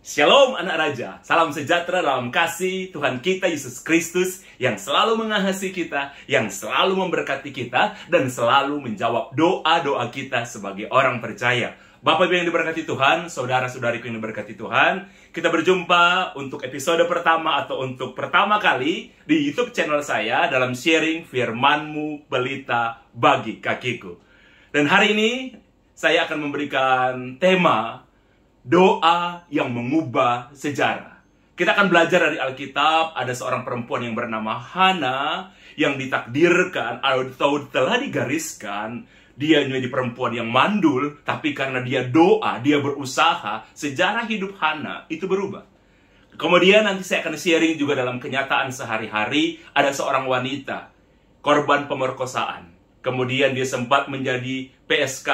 Shalom anak raja, salam sejahtera dalam kasih Tuhan kita Yesus Kristus yang selalu mengasihi kita, yang selalu memberkati kita, dan selalu menjawab doa-doa kita sebagai orang percaya. Bapak Ibu yang diberkati Tuhan, saudara-saudariku yang diberkati Tuhan, kita berjumpa untuk episode pertama atau untuk pertama kali di YouTube channel saya dalam sharing firman-Mu pelita bagi kakiku. Dan hari ini saya akan memberikan tema doa yang mengubah sejarah. Kita akan belajar dari Alkitab. Ada seorang perempuan yang bernama Hana yang ditakdirkan atau telah digariskan dia menjadi perempuan yang mandul, tapi karena dia doa, dia berusaha, sejarah hidup Hana itu berubah. Kemudian nanti saya akan sharing juga dalam kenyataan sehari-hari. Ada seorang wanita korban pemerkosaan. Kemudian dia sempat menjadi PSK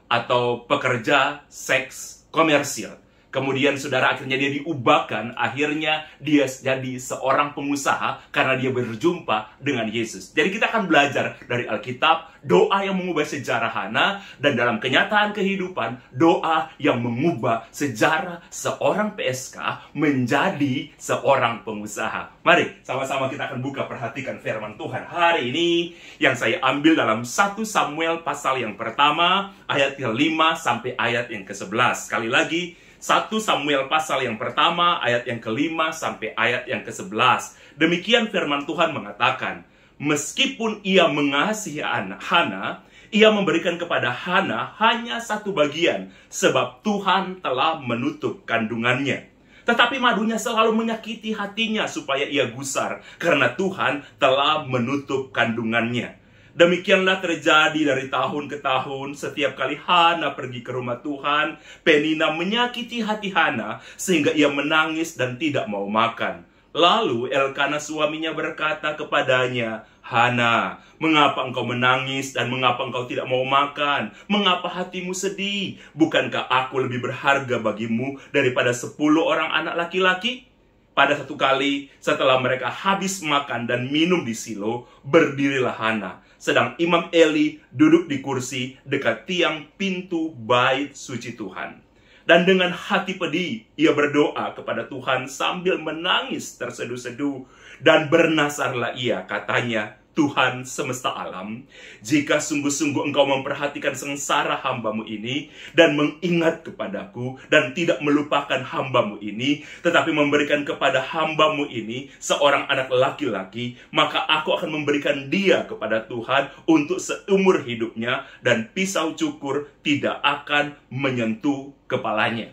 atau pekerja seks komersil. Kemudian saudara akhirnya dia diubahkan, akhirnya dia jadi seorang pengusaha karena dia berjumpa dengan Yesus. Jadi kita akan belajar dari Alkitab, doa yang mengubah sejarah Hana, dan dalam kenyataan kehidupan, doa yang mengubah sejarah seorang PSK menjadi seorang pengusaha. Mari sama-sama kita akan buka perhatikan firman Tuhan hari ini yang saya ambil dalam 1 Samuel pasal yang pertama, ayat yang 5 sampai ayat yang ke-11. Sekali lagi, 1 Samuel pasal yang pertama, ayat yang ke-5 sampai ayat yang ke-11. Demikian firman Tuhan mengatakan, meskipun ia mengasihi Hana, ia memberikan kepada Hana hanya satu bagian, sebab Tuhan telah menutup kandungannya. Tetapi madunya selalu menyakiti hatinya supaya ia gusar, karena Tuhan telah menutup kandungannya. Demikianlah terjadi dari tahun ke tahun. Setiap kali Hana pergi ke rumah Tuhan, Penina menyakiti hati Hana sehingga ia menangis dan tidak mau makan. Lalu Elkana suaminya berkata kepadanya, Hana, mengapa engkau menangis dan mengapa engkau tidak mau makan? Mengapa hatimu sedih? Bukankah aku lebih berharga bagimu daripada 10 orang anak laki-laki? Pada satu kali setelah mereka habis makan dan minum di Silo, berdirilah Hana, sedang Imam Eli duduk di kursi dekat tiang pintu bait suci Tuhan. Dan dengan hati pedih, ia berdoa kepada Tuhan sambil menangis terseduh-seduh. Dan bernasarlah ia, katanya, Tuhan semesta alam, jika sungguh-sungguh engkau memperhatikan sengsara hambamu ini, dan mengingat kepadaku, dan tidak melupakan hambamu ini, tetapi memberikan kepada hambamu ini seorang anak laki-laki, maka aku akan memberikan dia kepada Tuhan untuk seumur hidupnya, dan pisau cukur tidak akan menyentuh kepalanya.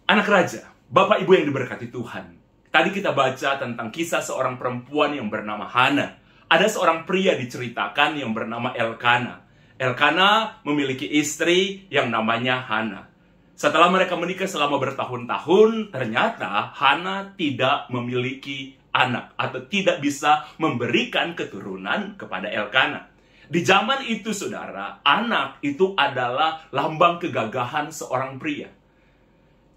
Anak raja, Bapak Ibu yang diberkati Tuhan, tadi kita baca tentang kisah seorang perempuan yang bernama Hana. Ada seorang pria diceritakan yang bernama Elkana. Elkana memiliki istri yang namanya Hana. Setelah mereka menikah selama bertahun-tahun, ternyata Hana tidak memiliki anak atau tidak bisa memberikan keturunan kepada Elkana. Di zaman itu, saudara, anak itu adalah lambang kegagahan seorang pria.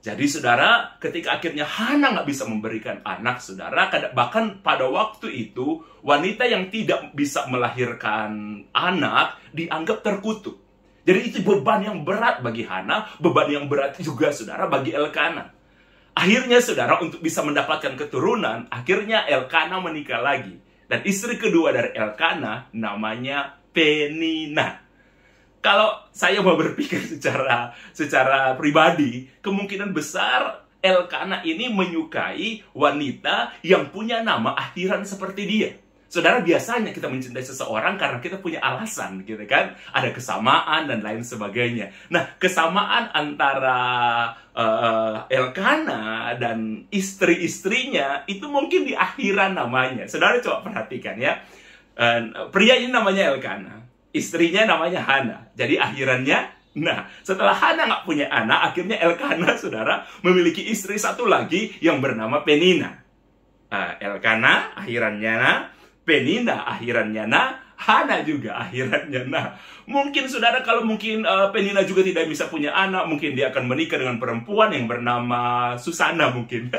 Jadi saudara, ketika akhirnya Hana nggak bisa memberikan anak, saudara, bahkan pada waktu itu, wanita yang tidak bisa melahirkan anak dianggap terkutuk. Jadi itu beban yang berat bagi Hana, beban yang berat juga, saudara, bagi Elkana. Akhirnya, saudara, untuk bisa mendapatkan keturunan, akhirnya Elkana menikah lagi. Dan istri kedua dari Elkana namanya Penina. Kalau saya mau berpikir secara pribadi, kemungkinan besar Elkana ini menyukai wanita yang punya nama akhiran seperti dia. Saudara, biasanya kita mencintai seseorang karena kita punya alasan, gitu kan? Ada kesamaan dan lain sebagainya. Nah, kesamaan antara Elkana dan istri-istrinya itu mungkin di akhiran namanya. Saudara coba perhatikan ya. Pria ini namanya Elkana. Istrinya namanya Hana. Jadi akhirannya, nah, setelah Hana nggak punya anak, akhirnya Elkana, saudara, memiliki istri satu lagi yang bernama Penina. Elkana akhirannya Na, Penina akhirannya Na, Hana juga akhirannya Na. Mungkin, saudara, kalau mungkin Penina juga tidak bisa punya anak, mungkin dia akan menikah dengan perempuan yang bernama Susana mungkin.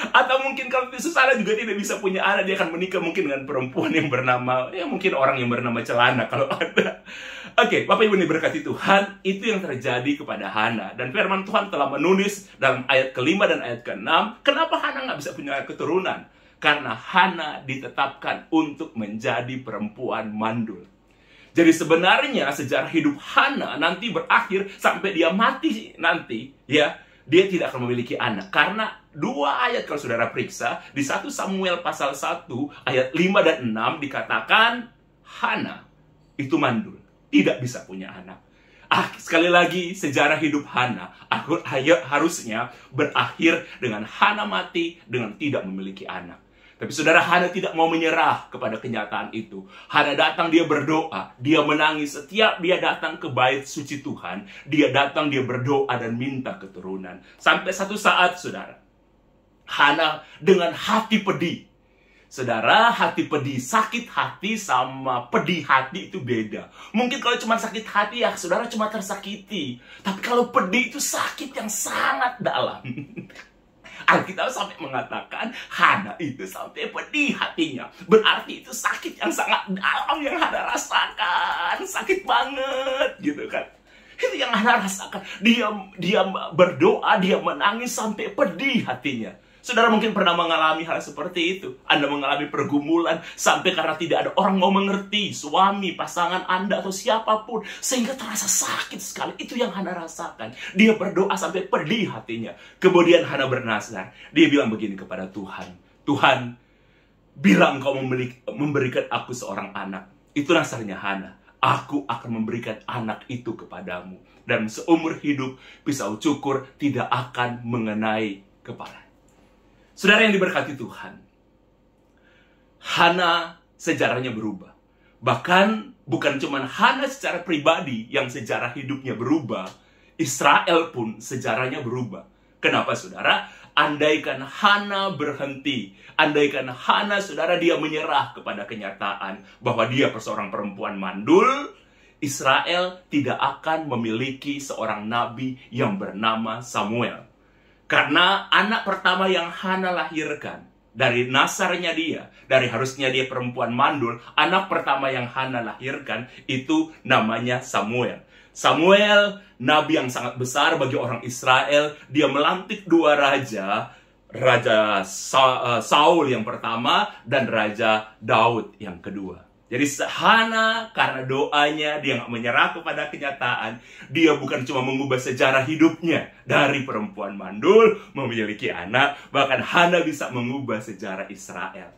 Atau mungkin kalau Susana juga tidak bisa punya anak, dia akan menikah mungkin dengan perempuan yang bernama, ya mungkin orang yang bernama Celana kalau ada. Oke, Bapak Ibu diberkati Tuhan, itu yang terjadi kepada Hana. Dan firman Tuhan telah menulis dalam ayat ke-5 dan ayat ke-6, kenapa Hana nggak bisa punya keturunan? Karena Hana ditetapkan untuk menjadi perempuan mandul. Jadi sebenarnya sejarah hidup Hana nanti berakhir sampai dia mati nanti, ya, dia tidak akan memiliki anak. Karena 2 ayat kalau saudara periksa, di 1 Samuel pasal 1 ayat 5 dan 6 dikatakan Hana itu mandul, tidak bisa punya anak. Sekali lagi, sejarah hidup Hana harusnya berakhir dengan Hana mati dengan tidak memiliki anak. Tapi saudara, Hana tidak mau menyerah kepada kenyataan itu. Hana datang, dia berdoa, dia menangis. Setiap dia datang ke bait suci Tuhan, dia datang, dia berdoa dan minta keturunan. Sampai satu saat, saudara, Hana dengan hati pedih. Saudara, hati pedih, sakit hati sama pedih hati itu beda. Mungkin kalau cuma sakit hati, ya saudara cuma tersakiti. Tapi kalau pedih itu sakit yang sangat dalam. Alkitab sampai mengatakan Hana itu sampai pedih hatinya. Berarti itu sakit yang sangat dalam yang Hana rasakan. Sakit banget gitu kan. Itu yang Hana rasakan. Dia berdoa, dia menangis sampai pedih hatinya. Saudara mungkin pernah mengalami hal seperti itu. Anda mengalami pergumulan sampai karena tidak ada orang mau mengerti, suami, pasangan Anda atau siapapun, sehingga terasa sakit sekali. Itu yang Hana rasakan. Dia berdoa sampai pedih hatinya. Kemudian Hana bernazar. Dia bilang begini kepada Tuhan, Tuhan, bila Engkau memberikan aku seorang anak, itu nazarnya Hana, aku akan memberikan anak itu kepadamu. Dan seumur hidup pisau cukur tidak akan mengenai kepala. Saudara yang diberkati Tuhan, Hana sejarahnya berubah. Bahkan bukan cuma Hana secara pribadi yang sejarah hidupnya berubah, Israel pun sejarahnya berubah. Kenapa saudara? Andaikan Hana berhenti, andaikan Hana saudara dia menyerah kepada kenyataan bahwa dia seorang perempuan mandul, Israel tidak akan memiliki seorang nabi yang bernama Samuel. Karena anak pertama yang Hana lahirkan, dari nasarnya dia, dari harusnya dia perempuan mandul, anak pertama yang Hana lahirkan itu namanya Samuel. Samuel, nabi yang sangat besar bagi orang Israel. Dia melantik 2 raja, Raja Saul yang pertama dan Raja Daud yang kedua. Jadi Hana karena doanya dia nggak menyerah kepada kenyataan, dia bukan cuma mengubah sejarah hidupnya dari perempuan mandul memiliki anak, bahkan Hana bisa mengubah sejarah Israel.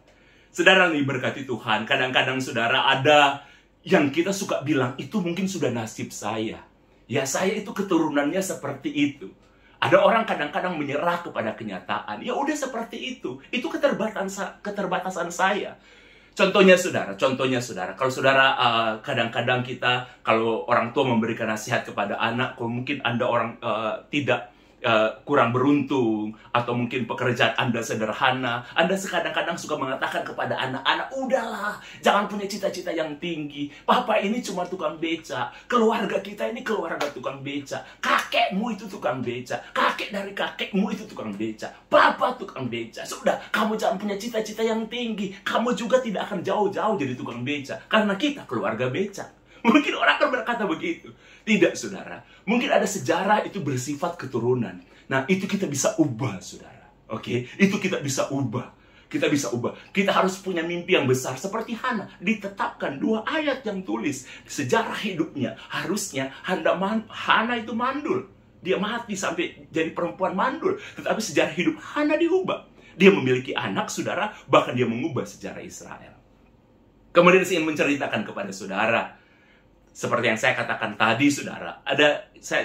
Saudara yang diberkati Tuhan, kadang-kadang saudara ada yang kita suka bilang itu mungkin sudah nasib saya. Ya saya itu keturunannya seperti itu. Ada orang kadang-kadang menyerah kepada kenyataan, ya udah seperti itu keterbatasan saya. Contohnya saudara, kalau saudara kadang-kadang kita, kalau orang tua memberikan nasihat kepada anak, kalau mungkin Anda orang tidak kurang beruntung, atau mungkin pekerjaan Anda sederhana, Anda kadang-kadang suka mengatakan kepada anak-anak, udahlah, jangan punya cita-cita yang tinggi. Papa ini cuma tukang beca, keluarga kita ini keluarga tukang beca, kakekmu itu tukang beca, kakek dari kakekmu itu tukang beca, papa tukang beca. Sudah, kamu jangan punya cita-cita yang tinggi, kamu juga tidak akan jauh-jauh jadi tukang beca, karena kita keluarga beca. Mungkin orang akan berkata begitu. Tidak, saudara. Mungkin ada sejarah itu bersifat keturunan. Nah, itu kita bisa ubah, saudara. Oke? Itu kita bisa ubah. Kita bisa ubah. Kita harus punya mimpi yang besar. Seperti Hana. Ditetapkan 2 ayat yang tulis. Sejarah hidupnya. Harusnya Hana itu mandul. Dia mati sampai jadi perempuan mandul. Tetapi sejarah hidup Hana diubah. Dia memiliki anak, saudara. Bahkan dia mengubah sejarah Israel. Kemudian saya ingin menceritakan kepada saudara, seperti yang saya katakan tadi, saudara,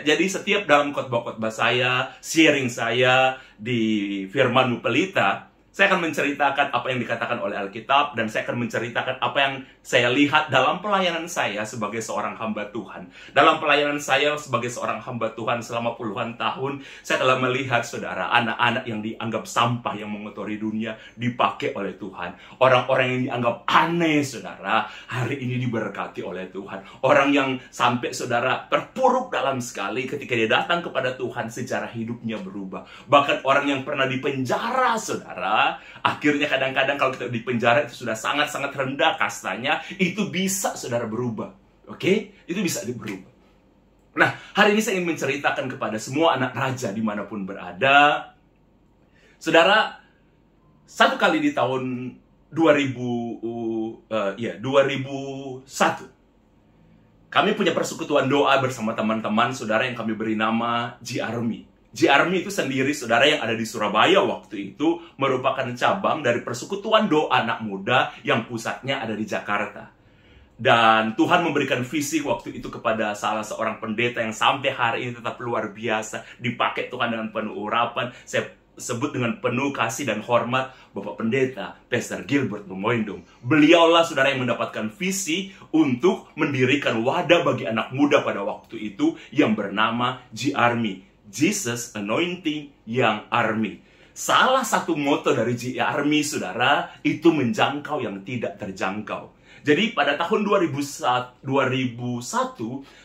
jadi setiap dalam khotbah-khotbah saya, sharing saya di Firman Pelita, saya akan menceritakan apa yang dikatakan oleh Alkitab, dan saya akan menceritakan apa yang saya lihat dalam pelayanan saya sebagai seorang hamba Tuhan. Dalam pelayanan saya sebagai seorang hamba Tuhan selama puluhan tahun, saya telah melihat, saudara, anak-anak yang dianggap sampah yang mengotori dunia dipakai oleh Tuhan. Orang-orang yang dianggap aneh, saudara, hari ini diberkati oleh Tuhan. Orang yang sampai, saudara, terpuruk dalam sekali ketika dia datang kepada Tuhan, sejarah hidupnya berubah. Bahkan orang yang pernah dipenjara, saudara, akhirnya kadang-kadang kalau kita di penjara itu sudah sangat-sangat rendah kastanya, itu bisa saudara berubah. Oke? Itu bisa berubah. Nah, hari ini saya ingin menceritakan kepada semua anak raja dimanapun berada. Saudara, satu kali di tahun 2001, kami punya persekutuan doa bersama teman-teman saudara yang kami beri nama G-Army. G-Army itu sendiri, saudara, yang ada di Surabaya waktu itu, merupakan cabang dari persekutuan doa anak muda yang pusatnya ada di Jakarta. Dan Tuhan memberikan visi waktu itu kepada salah seorang pendeta yang sampai hari ini tetap luar biasa. Dipakai Tuhan dengan penuh urapan. Saya sebut dengan penuh kasih dan hormat Bapak Pendeta Pastor Gilbert Lumoindung. Beliaulah saudara yang mendapatkan visi untuk mendirikan wadah bagi anak muda pada waktu itu yang bernama G-Army, Jesus Anointing Young Army. Salah satu moto dari G-Army saudara itu menjangkau yang tidak terjangkau. Jadi pada tahun 2001,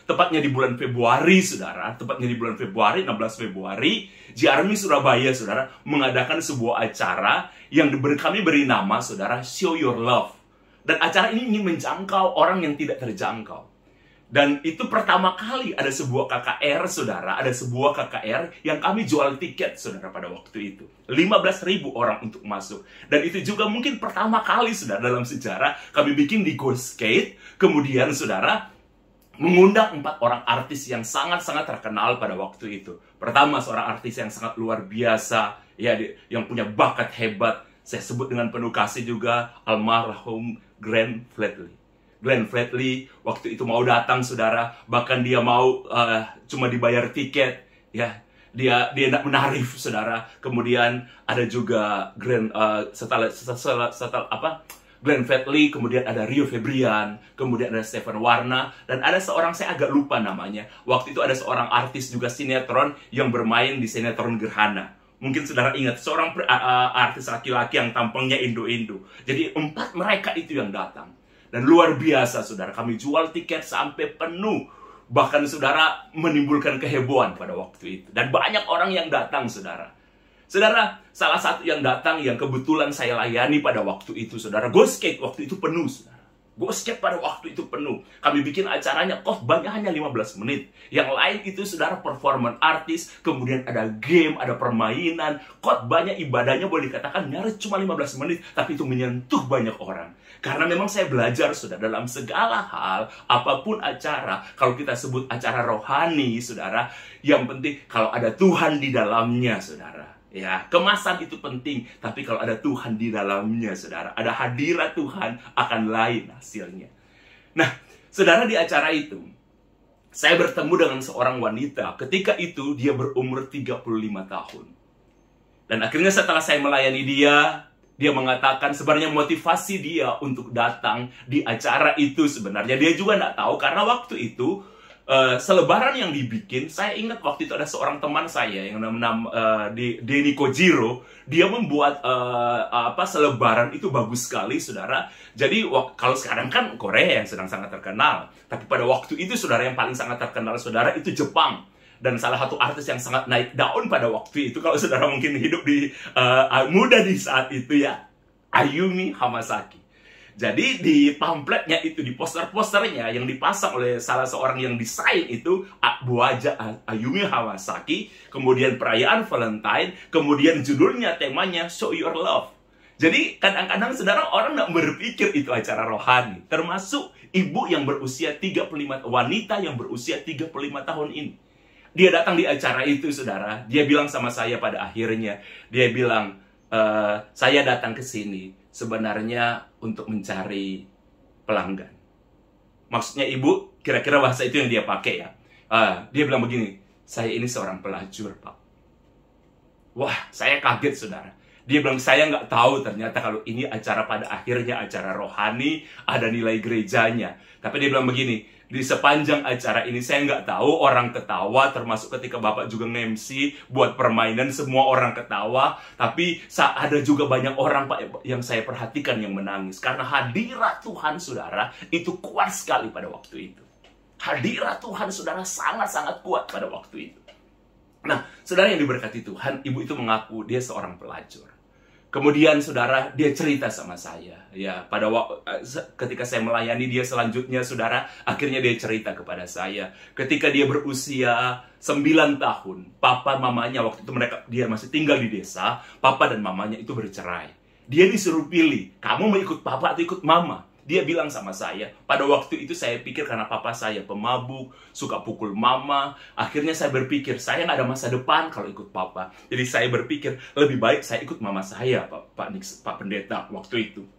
tepatnya di bulan Februari, saudara, tepatnya di bulan Februari, 16 Februari, G-Army Surabaya, saudara, mengadakan sebuah acara yang kami beri nama, saudara, Show Your Love. Dan acara ini ingin menjangkau orang yang tidak terjangkau. Dan itu pertama kali ada sebuah KKR, saudara, ada sebuah KKR yang kami jual tiket, saudara, pada waktu itu. 15.000 orang untuk masuk. Dan itu juga mungkin pertama kali, saudara, dalam sejarah kami bikin di Ghost Gate. Kemudian, saudara, mengundang 4 orang artis yang sangat-sangat terkenal pada waktu itu. Pertama, seorang artis yang sangat luar biasa, ya, yang punya bakat hebat. Saya sebut dengan penuh kasih juga, almarhum Glenn Fredly. Glenn Fredly waktu itu mau datang, saudara, bahkan dia mau cuma dibayar tiket, ya, dia tidak menarif, saudara. Kemudian ada juga Glenn Fredly, kemudian ada Rio Febrian, kemudian ada Stephen Warna, dan ada seorang saya agak lupa namanya. Waktu itu ada seorang artis juga sinetron yang bermain di sinetron Gerhana. Mungkin saudara ingat, seorang artis laki-laki yang tampangnya Indo-Indo. Jadi 4 mereka itu yang datang. Dan luar biasa, saudara, kami jual tiket sampai penuh. Bahkan, saudara, menimbulkan kehebohan pada waktu itu. Dan banyak orang yang datang, saudara. Saudara, salah satu yang datang yang kebetulan saya layani pada waktu itu, saudara, Ghost Gate waktu itu penuh, saudara. Ghost Gate pada waktu itu penuh. Kami bikin acaranya, khotbahnya hanya 15 menit. Yang lain itu, saudara, performan artis, kemudian ada game, ada permainan. Khotbahnya, ibadahnya boleh dikatakan nyaris cuma 15 menit, tapi itu menyentuh banyak orang. Karena memang saya belajar, saudara, dalam segala hal, apapun acara, kalau kita sebut acara rohani, saudara, yang penting kalau ada Tuhan di dalamnya, saudara. Ya, kemasan itu penting, tapi kalau ada Tuhan di dalamnya, saudara, ada hadirat Tuhan, akan lain hasilnya. Nah, saudara, di acara itu, saya bertemu dengan seorang wanita. Ketika itu, dia berumur 35 tahun. Dan akhirnya setelah saya melayani dia mengatakan sebenarnya motivasi dia untuk datang di acara itu sebenarnya. Dia juga nggak tahu, karena waktu itu, selebaran yang dibikin, saya ingat waktu itu ada seorang teman saya yang namanya Denny Kojiro. Dia membuat selebaran itu bagus sekali, saudara. Jadi kalau sekarang kan Korea yang sedang sangat terkenal, tapi pada waktu itu, saudara, yang paling sangat terkenal, saudara, itu Jepang. Dan salah satu artis yang sangat naik daun pada waktu itu, kalau saudara mungkin hidup di muda di saat itu, ya, Ayumi Hamasaki. Jadi di pamfletnya itu, di poster-posternya yang dipasang oleh salah seorang yang desain itu, wajah Ayumi Hamasaki, kemudian perayaan Valentine, kemudian judulnya, temanya Show Your Love. Jadi kadang-kadang, saudara, orang nggak berpikir itu acara rohani. Termasuk ibu yang berusia 35, wanita yang berusia 35 tahun ini. Dia datang di acara itu, saudara. Dia bilang sama saya pada akhirnya, dia bilang, saya datang ke sini sebenarnya untuk mencari pelanggan. Maksudnya, ibu, kira-kira bahasa itu yang dia pakai, ya. Dia bilang begini, saya ini seorang pelacur, Pak. Wah, saya kaget, saudara. Dia bilang, saya nggak tahu ternyata kalau ini acara pada akhirnya acara rohani, ada nilai gerejanya. Tapi dia bilang begini, di sepanjang acara ini saya nggak tahu orang ketawa, termasuk ketika Bapak juga nge-MC buat permainan, semua orang ketawa. Tapi ada juga banyak orang, Pak, yang saya perhatikan yang menangis. Karena hadirat Tuhan, saudara, itu kuat sekali pada waktu itu. Hadirat Tuhan, saudara, sangat-sangat kuat pada waktu itu. Nah, saudara yang diberkati Tuhan, ibu itu mengaku dia seorang pelacur. Kemudian saudara, dia cerita sama saya. Ya, pada ketika saya melayani dia selanjutnya, saudara, akhirnya dia cerita kepada saya. Ketika dia berusia 9 tahun, papa mamanya waktu itu dia masih tinggal di desa, papa dan mamanya itu bercerai. Dia disuruh pilih, kamu mau ikut papa atau ikut mama? Dia bilang sama saya, pada waktu itu saya pikir karena papa saya pemabuk, suka pukul mama. Akhirnya saya berpikir, saya nggak ada masa depan kalau ikut papa. Jadi saya berpikir, lebih baik saya ikut mama saya, Pak Pendeta, waktu itu.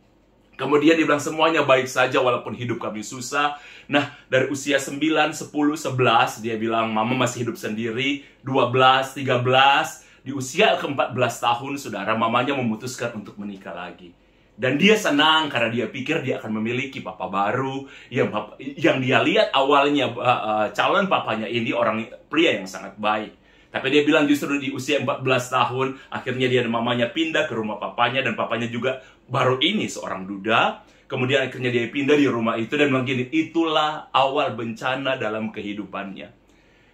Kemudian dia bilang, semuanya baik saja walaupun hidup kami susah. Nah, dari usia 9, 10, 11, dia bilang, mama masih hidup sendiri, 12, 13. Di usia ke-14 tahun, saudara, mamanya memutuskan untuk menikah lagi. Dan dia senang karena dia pikir dia akan memiliki papa baru yang dia lihat awalnya calon papanya ini orang pria yang sangat baik. Tapi dia bilang justru di usia 14 tahun akhirnya dia dan mamanya pindah ke rumah papanya, dan papanya juga baru ini seorang duda. Kemudian akhirnya dia pindah di rumah itu dan bilang gini, itulah awal bencana dalam kehidupannya.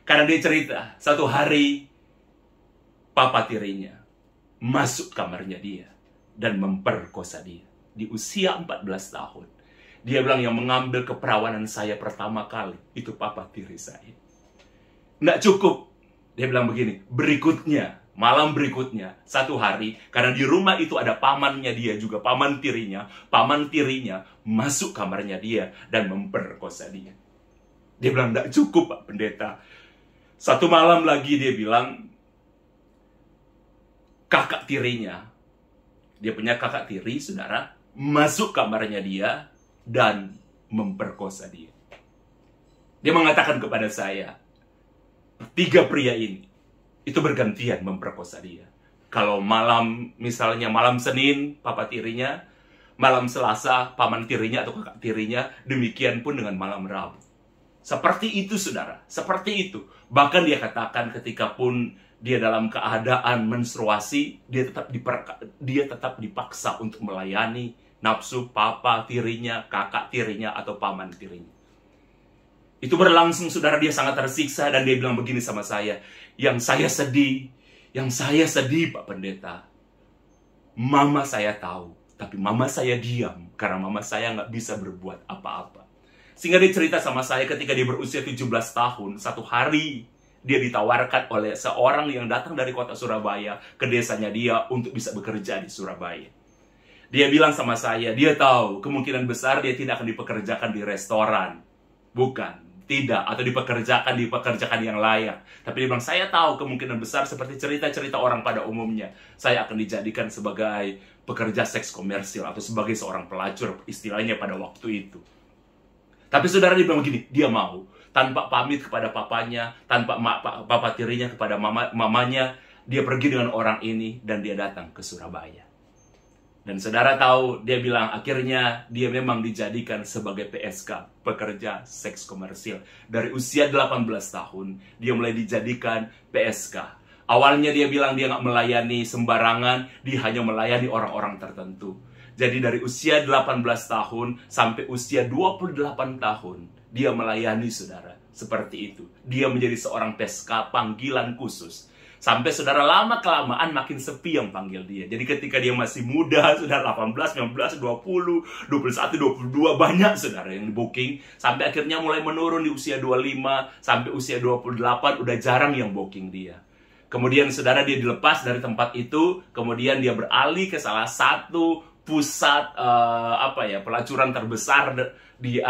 Karena dia cerita, satu hari papa tirinya masuk kamarnya dia dan memperkosa dia di usia 14 tahun. Dia bilang yang mengambil keperawanan saya pertama kali itu papa tiri saya. Nggak cukup. Dia bilang begini, malam berikutnya, satu hari, karena di rumah itu ada pamannya dia juga, paman tirinya masuk kamarnya dia dan memperkosa dia. Dia bilang nggak cukup, Pak Pendeta. Satu malam lagi dia bilang, kakak tirinya, dia punya kakak tiri, saudara, masuk kamarnya dia dan memperkosa dia. Dia mengatakan kepada saya, 3 pria ini, itu bergantian memperkosa dia. Kalau misalnya malam Senin, papa tirinya, malam Selasa, paman tirinya atau kakak tirinya, demikian pun dengan malam Rabu. Seperti itu, saudara, seperti itu. Bahkan dia katakan ketika pun dia dalam keadaan menstruasi, dia tetap dipaksa untuk melayani nafsu papa tirinya, kakak tirinya, atau paman tirinya. Itu berlangsung, saudara, dia sangat tersiksa, dan dia bilang begini sama saya, yang saya sedih, Pak Pendeta, mama saya tahu, tapi mama saya diam, karena mama saya nggak bisa berbuat apa-apa. Sehingga dia cerita sama saya ketika dia berusia 17 tahun, satu hari, dia ditawarkan oleh seorang yang datang dari kota Surabaya ke desanya dia untuk bisa bekerja di Surabaya. Dia bilang sama saya, dia tahu kemungkinan besar dia tidak akan dipekerjakan di restoran. Bukan, tidak, atau dipekerjakan yang layak. Tapi dia bilang, saya tahu kemungkinan besar seperti cerita-cerita orang pada umumnya, saya akan dijadikan sebagai pekerja seks komersil atau sebagai seorang pelacur, istilahnya pada waktu itu. Tapi saudara, dia bilang begini, dia mau. Tanpa pamit kepada papanya, tanpa papa tirinya kepada mamanya, dia pergi dengan orang ini dan dia datang ke Surabaya. Dan saudara tahu, dia bilang akhirnya dia memang dijadikan sebagai PSK, pekerja seks komersil. Dari usia 18 tahun, dia mulai dijadikan PSK. Awalnya dia bilang dia nggak melayani sembarangan, dia hanya melayani orang-orang tertentu. Jadi dari usia 18 tahun sampai usia 28 tahun, dia melayani, saudara, seperti itu. Dia menjadi seorang PSK panggilan khusus. Sampai saudara lama-kelamaan makin sepi yang panggil dia. Jadi ketika dia masih muda, saudara 18, 19, 20, 21, 22, banyak saudara yang di booking. Sampai akhirnya mulai menurun di usia 25, sampai usia 28, udah jarang yang booking dia. Kemudian saudara dia dilepas dari tempat itu, kemudian dia beralih ke salah satu pusat pelacuran terbesar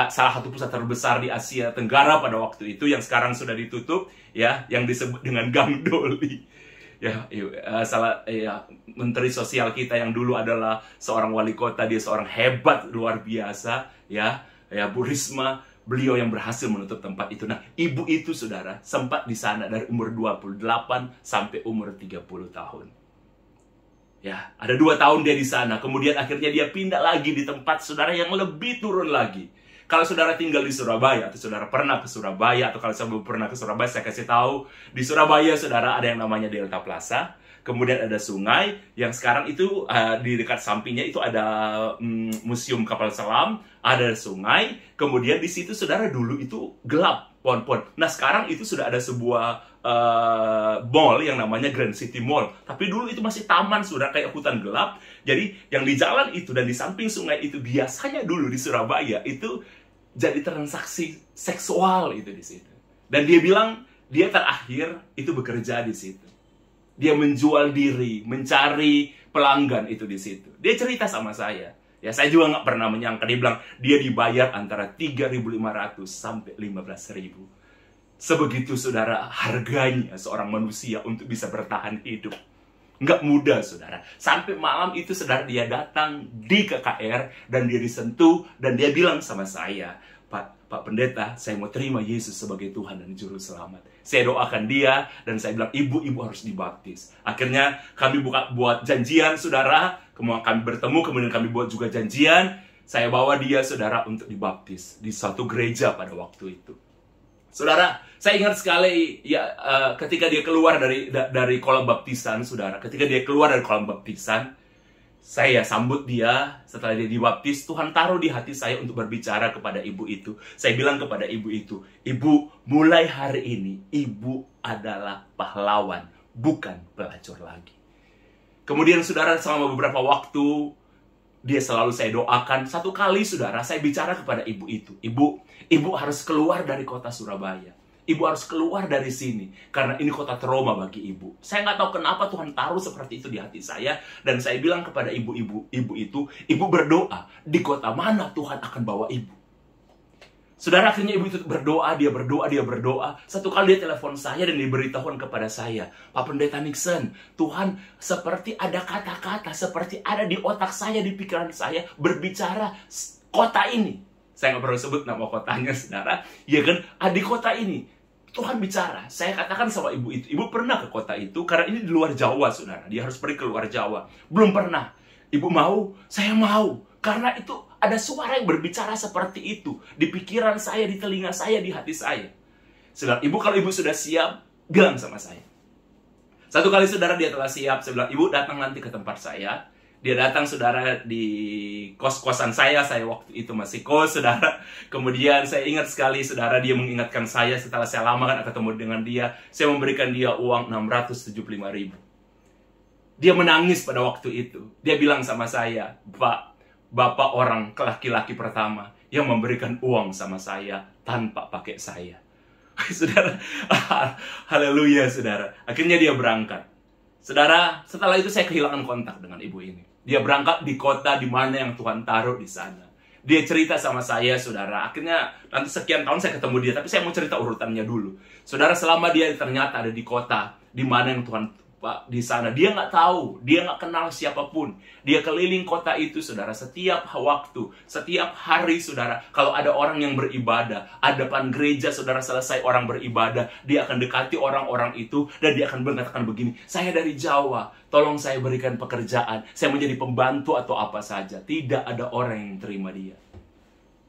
salah satu pusat terbesar di Asia Tenggara pada waktu itu, yang sekarang sudah ditutup, ya, yang disebut dengan Gang Doli. Menteri Sosial kita yang dulu adalah seorang wali kota, dia seorang hebat luar biasa, ya Bu Risma, beliau yang berhasil menutup tempat itu. Nah, ibu itu, saudara, sempat di sana dari umur 28 sampai umur 30 tahun. Ya, ada 2 tahun dia di sana. Kemudian akhirnya dia pindah lagi di tempat saudara yang lebih turun lagi. Kalau saudara tinggal di Surabaya, atau saudara pernah ke Surabaya, atau kalau saya belum pernah ke Surabaya, saya kasih tahu, di Surabaya, saudara, ada yang namanya Delta Plaza. Kemudian ada sungai, yang sekarang itu di dekat sampingnya itu ada Museum Kapal Selam, ada sungai. Kemudian di situ, saudara, dulu itu gelap. pohon-pohon. Nah, sekarang itu sudah ada sebuah mall yang namanya Grand City Mall. Tapi dulu itu masih taman, sudah kayak hutan gelap. Jadi yang di jalan itu dan di samping sungai itu biasanya dulu di Surabaya itu jadi transaksi seksual itu di situ. Dan dia bilang dia terakhir itu bekerja di situ. Dia menjual diri, mencari pelanggan itu di situ. Dia cerita sama saya. Ya, saya juga nggak pernah menyangka. Dia bilang dia dibayar antara 3.500 sampai 15.000. Sebegitu, saudara, harganya seorang manusia untuk bisa bertahan hidup. Nggak mudah, saudara. Sampai malam itu, saudara, dia datang di KKR dan dia disentuh dan dia bilang sama saya, Pak Pendeta, saya mau terima Yesus sebagai Tuhan dan Juru Selamat. Saya doakan dia dan saya bilang, ibu harus dibaptis. Akhirnya kami buat janjian, saudara. Kemudian kami bertemu, kemudian kami buat juga janjian. Saya bawa dia, saudara, untuk dibaptis di satu gereja pada waktu itu. Saudara, saya ingat sekali ya ketika dia keluar dari kolam baptisan, saudara. Ketika dia keluar dari kolam baptisan, saya sambut dia. Setelah dia dibaptis, Tuhan taruh di hati saya untuk berbicara kepada ibu itu. Saya bilang kepada ibu itu, ibu, mulai hari ini, ibu adalah pahlawan, bukan pelacur lagi. Kemudian, saudara, selama beberapa waktu, dia selalu saya doakan. Satu kali, saudara, saya bicara kepada ibu itu. Ibu harus keluar dari kota Surabaya. Ibu harus keluar dari sini. Karena ini kota trauma bagi ibu. Saya nggak tahu kenapa Tuhan taruh seperti itu di hati saya. Dan saya bilang kepada ibu itu, ibu berdoa. Di kota mana Tuhan akan bawa ibu? Saudara, akhirnya ibu itu berdoa, dia berdoa. Satu kali dia telepon saya dan diberitahuan kepada saya, Pak Pendeta Nixon, Tuhan seperti ada kata-kata, seperti ada di otak saya, di pikiran saya, berbicara kota ini. Saya nggak perlu sebut nama kotanya, saudara. Ya kan, di kota ini. Tuhan bicara. Saya katakan sama ibu itu, ibu pernah ke kota itu? Karena ini di luar Jawa, saudara. Dia harus pergi ke luar Jawa. Belum pernah. Ibu mau? Saya mau. Karena itu ada suara yang berbicara seperti itu. Di pikiran saya, di telinga saya, di hati saya. Saudara, kalau ibu sudah siap, bilang sama saya. Satu kali, saudara, dia telah siap. Saya bilang, ibu datang nanti ke tempat saya. Dia datang, saudara, di kos-kosan saya waktu itu masih kos, saudara. Kemudian saya ingat sekali, saudara, dia mengingatkan saya setelah saya lama kan ketemu dengan dia. Saya memberikan dia uang 675.000. Dia menangis pada waktu itu. Dia bilang sama saya, Bapak orang laki-laki pertama yang memberikan uang sama saya tanpa pakai saya. Saudara, haleluya, saudara. Akhirnya dia berangkat. Saudara, setelah itu saya kehilangan kontak dengan ibu ini. Dia berangkat di kota di mana yang Tuhan taruh di sana. Dia cerita sama saya, saudara. Akhirnya nanti sekian tahun saya ketemu dia, tapi saya mau cerita urutannya dulu. Saudara, selama dia ternyata ada di kota di mana yang Tuhan di sana, dia nggak tahu, dia nggak kenal siapapun. Dia keliling kota itu, saudara, setiap waktu, setiap hari, saudara. Kalau ada orang yang beribadah, ada depan gereja, saudara, selesai orang beribadah, dia akan dekati orang-orang itu dan dia akan mengatakan begini, saya dari Jawa, tolong saya berikan pekerjaan, saya menjadi pembantu atau apa saja. Tidak ada orang yang terima dia.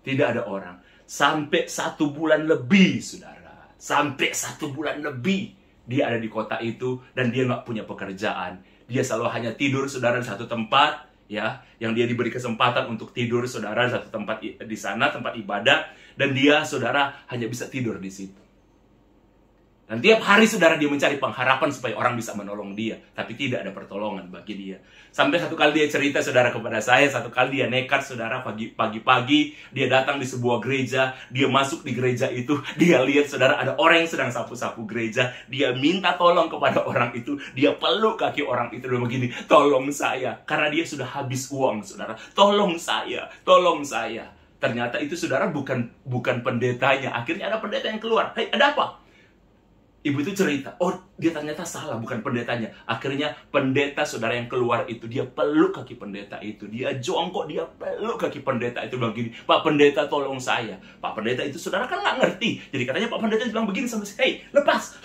Tidak ada orang. Sampai 1 bulan lebih, saudara. Sampai 1 bulan lebih. Dia ada di kota itu dan dia nggak punya pekerjaan. Dia selalu hanya tidur, saudara, di satu tempat, ya, yang dia diberi kesempatan untuk tidur, saudara, di satu tempat di sana, tempat ibadah, dan dia, saudara, hanya bisa tidur di situ. Dan tiap hari, saudara, dia mencari pengharapan supaya orang bisa menolong dia. Tapi tidak ada pertolongan bagi dia. Sampai satu kali dia cerita, saudara, kepada saya. Satu kali dia nekat, saudara, pagi-pagi. Dia datang di sebuah gereja. Dia masuk di gereja itu. Dia lihat, saudara, ada orang yang sedang sapu-sapu gereja. Dia minta tolong kepada orang itu. Dia peluk kaki orang itu. Dia begini, tolong saya. Karena dia sudah habis uang, saudara. Tolong saya, tolong saya. Ternyata itu, saudara, bukan pendetanya. Akhirnya ada pendeta yang keluar. Hei, ada apa? Ibu itu cerita, oh dia ternyata salah, bukan pendetanya. Akhirnya pendeta, saudara, yang keluar itu, dia peluk kaki pendeta itu. Dia jongkok, dia peluk kaki pendeta itu. Bilang gini, Pak Pendeta tolong saya. Pak Pendeta itu, saudara, kan nggak ngerti. Jadi katanya Pak Pendeta bilang begini sama saya, hey, lepas.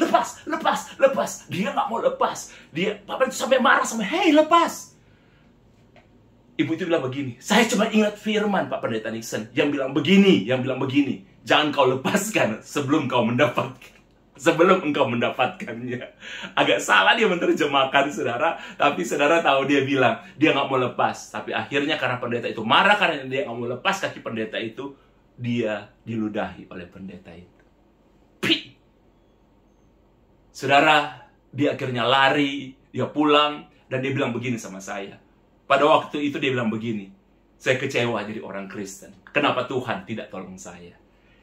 Dia nggak mau lepas. Pak Pendeta sampai marah sama, hey, lepas. Ibu itu bilang begini, saya cuma ingat firman Pak Pendeta Nixon yang bilang begini. Jangan kau lepaskan sebelum kau mendapatkan. Sebelum engkau mendapatkannya. Agak salah dia menerjemahkan, saudara. Tapi saudara tahu dia bilang, dia nggak mau lepas. Tapi akhirnya karena pendeta itu marah, karena dia nggak mau lepas kaki pendeta itu, dia diludahi oleh pendeta itu. Saudara, dia akhirnya lari, dia pulang, dan dia bilang begini sama saya. Pada waktu itu dia bilang begini, saya kecewa jadi orang Kristen. Kenapa Tuhan tidak tolong saya?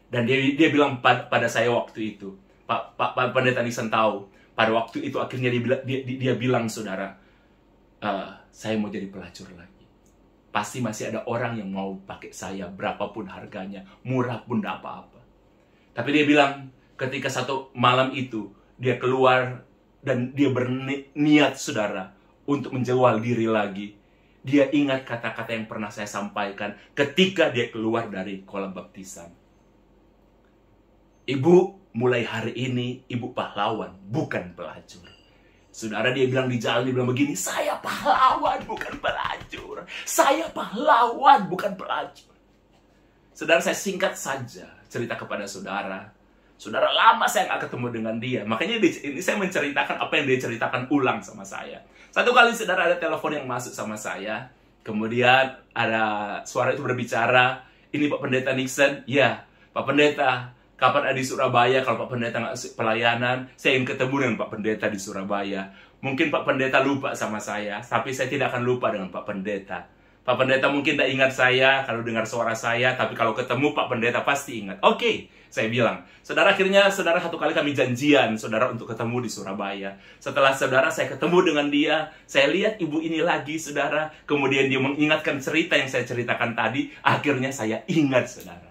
Dan dia bilang pada saya waktu itu, Pak Pendeta Nixon tahu, pada waktu itu akhirnya dia bilang, saudara, saya mau jadi pelacur lagi. Pasti masih ada orang yang mau pakai saya, berapapun harganya, murah pun tidak apa-apa. Tapi dia bilang, ketika satu malam itu, dia keluar dan dia berniat, saudara, untuk menjual diri lagi. Dia ingat kata-kata yang pernah saya sampaikan ketika dia keluar dari kolam baptisan. Ibu, mulai hari ini, ibu pahlawan, bukan pelacur. Saudara, dia bilang di jalan, dia bilang begini, saya pahlawan, bukan pelacur. Saya pahlawan, bukan pelacur. Saudara, saya singkat saja cerita kepada saudara. Saudara, lama saya nggak ketemu dengan dia. Makanya ini saya menceritakan apa yang dia ceritakan ulang sama saya. Satu kali, saudara, ada telepon yang masuk sama saya. Kemudian ada suara itu berbicara, ini Pak Pendeta Nixon. Ya, Pak Pendeta, kapan ada di Surabaya? Kalau Pak Pendeta nggak pelayanan, saya ingin ketemu dengan Pak Pendeta di Surabaya. Mungkin Pak Pendeta lupa sama saya, tapi saya tidak akan lupa dengan Pak Pendeta. Pak Pendeta mungkin tidak ingat saya kalau dengar suara saya, tapi kalau ketemu Pak Pendeta pasti ingat. Oke, saya bilang. Saudara, akhirnya saudara satu kali kami janjian, saudara, untuk ketemu di Surabaya. Setelah saudara saya ketemu dengan dia, saya lihat ibu ini lagi, saudara. Kemudian dia mengingatkan cerita yang saya ceritakan tadi. Akhirnya saya ingat, saudara.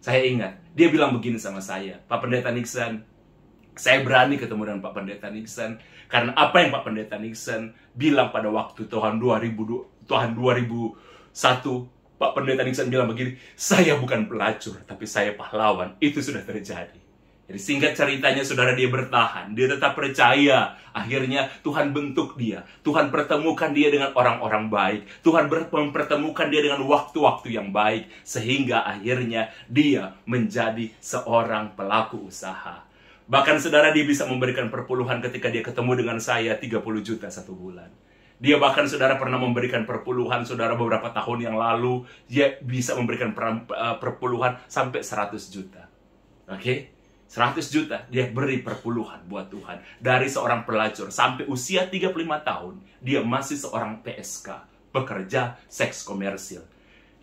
Saya ingat. Dia bilang begini sama saya, Pak Pendeta Nixon, saya berani ketemu dengan Pak Pendeta Nixon karena apa yang Pak Pendeta Nixon bilang pada waktu tahun 2001, Pak Pendeta Nixon bilang begini, saya bukan pelacur, tapi saya pahlawan. Itu sudah terjadi. Jadi singkat ceritanya, saudara, dia bertahan. Dia tetap percaya. Akhirnya Tuhan bentuk dia. Tuhan pertemukan dia dengan orang-orang baik. Tuhan mempertemukan dia dengan waktu-waktu yang baik. Sehingga akhirnya dia menjadi seorang pelaku usaha. Bahkan saudara, dia bisa memberikan perpuluhan ketika dia ketemu dengan saya 30 juta satu bulan. Dia bahkan, saudara, pernah memberikan perpuluhan, saudara, beberapa tahun yang lalu. Dia bisa memberikan perpuluhan sampai 100 juta. Oke? 100 juta dia beri perpuluhan buat Tuhan. Dari seorang pelacur sampai usia 35 tahun, dia masih seorang PSK, pekerja seks komersil.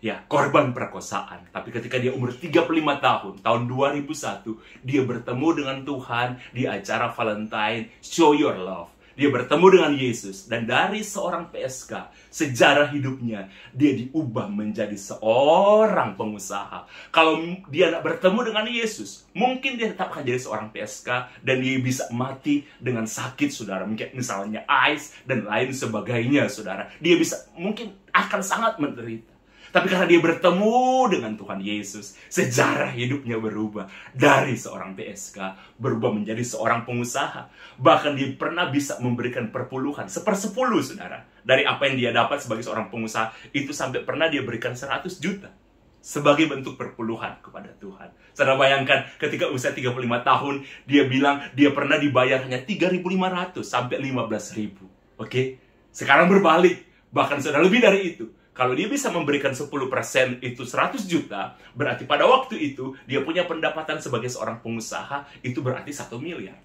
Ya, korban perkosaan. Tapi ketika dia umur 35 tahun 2001, dia bertemu dengan Tuhan di acara Valentine, Show Your Love. Dia bertemu dengan Yesus, dan dari seorang PSK, sejarah hidupnya, dia diubah menjadi seorang pengusaha. Kalau dia tidak bertemu dengan Yesus, mungkin dia tetap akan jadi seorang PSK, dan dia bisa mati dengan sakit, saudara. Mungkin misalnya AIDS, dan lain sebagainya, saudara. Dia bisa, mungkin akan sangat menderita. Tapi karena dia bertemu dengan Tuhan Yesus, sejarah hidupnya berubah. Dari seorang PSK, berubah menjadi seorang pengusaha. Bahkan dia pernah bisa memberikan perpuluhan, 1/10, saudara. Dari apa yang dia dapat sebagai seorang pengusaha, itu sampai pernah dia berikan 100 juta. Sebagai bentuk perpuluhan kepada Tuhan. Saudara bayangkan, ketika usia 35 tahun, dia bilang dia pernah dibayar hanya 3.500 sampai 15.000. Oke? Sekarang berbalik. Bahkan saudara, lebih dari itu. Kalau dia bisa memberikan 10% itu 100 juta, berarti pada waktu itu dia punya pendapatan sebagai seorang pengusaha, itu berarti 1 miliar.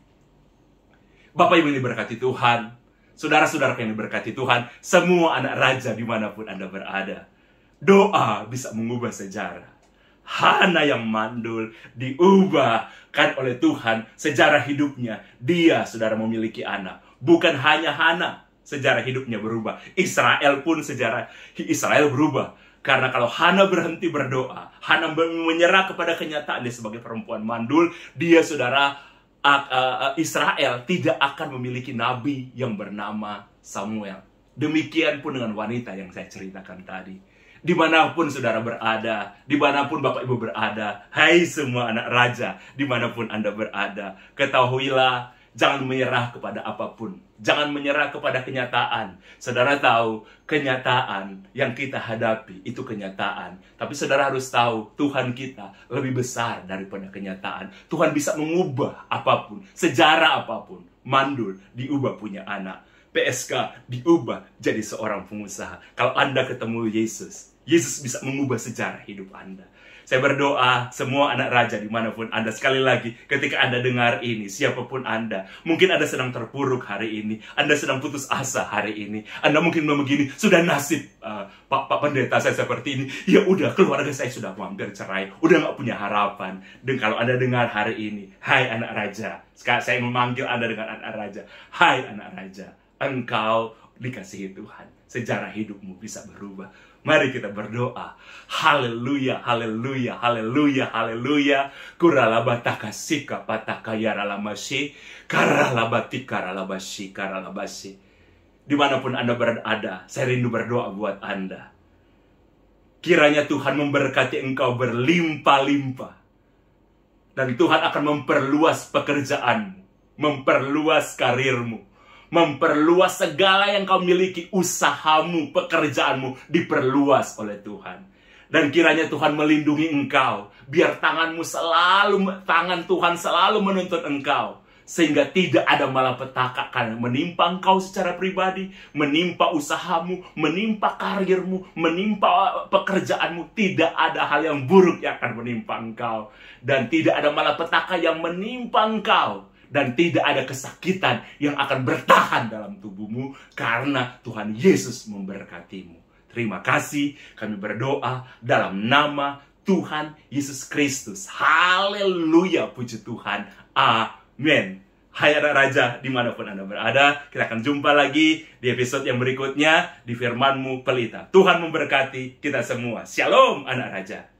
Bapak Ibu yang diberkati Tuhan, saudara-saudara yang diberkati Tuhan, semua anak raja dimanapun Anda berada, doa bisa mengubah sejarah. Hana yang mandul diubahkan oleh Tuhan, sejarah hidupnya. Dia, saudara, memiliki anak. Bukan hanya Hana, sejarah hidupnya berubah. Israel pun sejarah Israel berubah. Karena kalau Hana berhenti berdoa, Hana menyerah kepada kenyataan dia sebagai perempuan mandul, dia, saudara, Israel tidak akan memiliki nabi yang bernama Samuel. Demikian pun dengan wanita yang saya ceritakan tadi. Dimanapun saudara berada, dimanapun Bapak Ibu berada, hai semua anak raja, dimanapun Anda berada, ketahuilah, jangan menyerah kepada apapun. Jangan menyerah kepada kenyataan. Saudara tahu, kenyataan yang kita hadapi itu kenyataan. Tapi saudara harus tahu, Tuhan kita lebih besar daripada kenyataan. Tuhan bisa mengubah apapun, sejarah apapun. Mandul diubah punya anak. PSK diubah jadi seorang pengusaha. Kalau Anda ketemu Yesus, Yesus bisa mengubah sejarah hidup Anda. Saya berdoa semua anak raja dimanapun Anda, sekali lagi ketika Anda dengar ini, siapapun Anda, mungkin Anda sedang terpuruk hari ini, Anda sedang putus asa hari ini, Anda mungkin bilang begini, sudah nasib Pak Pendeta saya seperti ini, ya udah keluarga saya sudah hampir cerai, udah gak punya harapan. Dan kalau Anda dengar hari ini, hai anak raja, sekarang saya memanggil Anda dengan anak raja, hai anak raja, engkau dikasihi Tuhan, sejarah hidupmu bisa berubah. Mari kita berdoa. Haleluya, haleluya, haleluya, haleluya. Kuralabataka sika pataka yaralamashi, karalabati karalabashi, karalabashi. Dimanapun Anda berada, saya rindu berdoa buat Anda. Kiranya Tuhan memberkati engkau berlimpah-limpah. Dan Tuhan akan memperluas pekerjaanmu, memperluas karirmu, memperluas segala yang kau miliki, usahamu, pekerjaanmu diperluas oleh Tuhan. Dan kiranya Tuhan melindungi engkau, biar tangan Tuhan selalu menuntun engkau, sehingga tidak ada malapetaka karena menimpa engkau secara pribadi, menimpa usahamu, menimpa karirmu, menimpa pekerjaanmu. Tidak ada hal yang buruk yang akan menimpa engkau, dan tidak ada malapetaka yang menimpa engkau. Dan tidak ada kesakitan yang akan bertahan dalam tubuhmu, karena Tuhan Yesus memberkatimu. Terima kasih, kami berdoa dalam nama Tuhan Yesus Kristus. Haleluya, puji Tuhan. Amin. Hai anak raja, dimanapun Anda berada, kita akan jumpa lagi di episode yang berikutnya di Firman-Mu Pelita. Tuhan memberkati kita semua. Shalom anak raja.